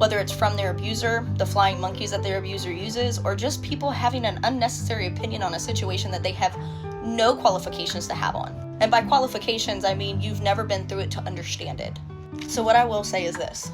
whether it's from their abuser, the flying monkeys that their abuser uses, or just people having an unnecessary opinion on a situation that they have no qualifications to have on. And by qualifications, I mean you've never been through it to understand it. So what I will say is this: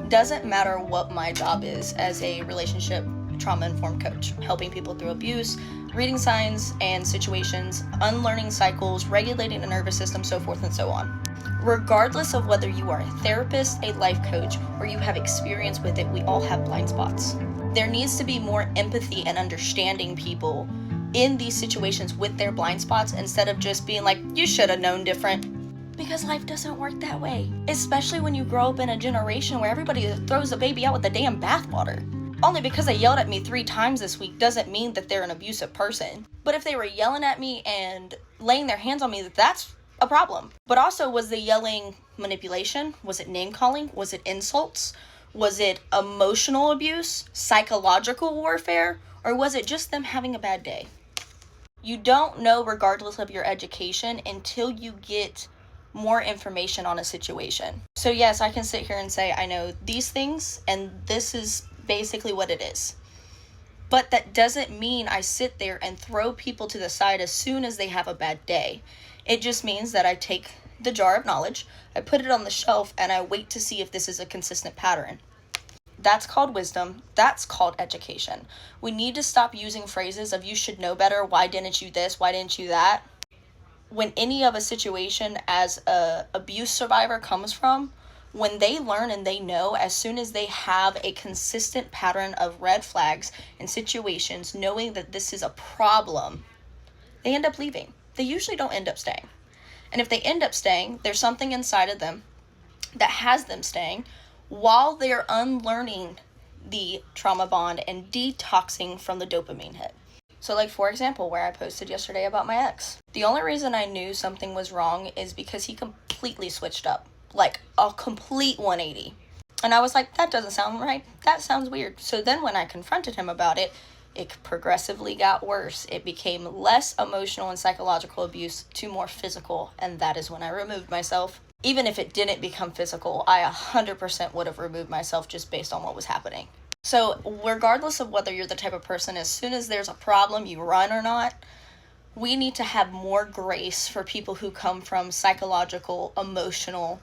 doesn't matter what my job is as a relationship trauma-informed coach, helping people through abuse, reading signs and situations, unlearning cycles, regulating the nervous system, so forth and so on. Regardless of whether you are a therapist, a life coach, or you have experience with it, we all have blind spots. There needs to be more empathy and understanding people in these situations with their blind spots, instead of just being like, you should have known different. Because life doesn't work that way. Especially when you grow up in a generation where everybody throws the baby out with the damn bathwater. Only because they yelled at me 3 times this week doesn't mean that they're an abusive person. But if they were yelling at me and laying their hands on me, that's a problem. But also, was the yelling manipulation? Was it name calling? Was it insults? Was it emotional abuse? Psychological warfare? Or was it just them having a bad day? You don't know, regardless of your education, until you get more information on a situation. So yes, I can sit here and say I know these things and this is basically what it is. But that doesn't mean I sit there and throw people to the side as soon as they have a bad day. It just means that I take the jar of knowledge, I put it on the shelf, and I wait to see if this is a consistent pattern. That's called wisdom. That's called education. We need to stop using phrases of you should know better, why didn't you this, why didn't you that. When any of a situation as a abuse survivor comes from, when they learn and they know, as soon as they have a consistent pattern of red flags and situations, knowing that this is a problem, they end up leaving. They usually don't end up staying. And if they end up staying, there's something inside of them that has them staying while they're unlearning the trauma bond and detoxing from the dopamine hit. So like, for example, where I posted yesterday about my ex. The only reason I knew something was wrong is because he completely switched up. Like a complete 180. And I was like, that doesn't sound right. That sounds weird. So then when I confronted him about it, it progressively got worse. It became less emotional and psychological abuse to more physical. And that is when I removed myself. Even if it didn't become physical, I 100% would have removed myself just based on what was happening. So regardless of whether you're the type of person, as soon as there's a problem, you run or not, we need to have more grace for people who come from psychological, emotional,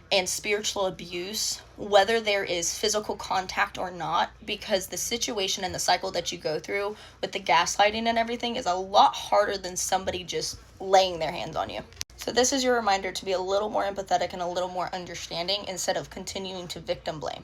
and spiritual abuse, whether there is physical contact or not, because the situation and the cycle that you go through with the gaslighting and everything is a lot harder than somebody just laying their hands on you. So this is your reminder to be a little more empathetic and a little more understanding instead of continuing to victim blame.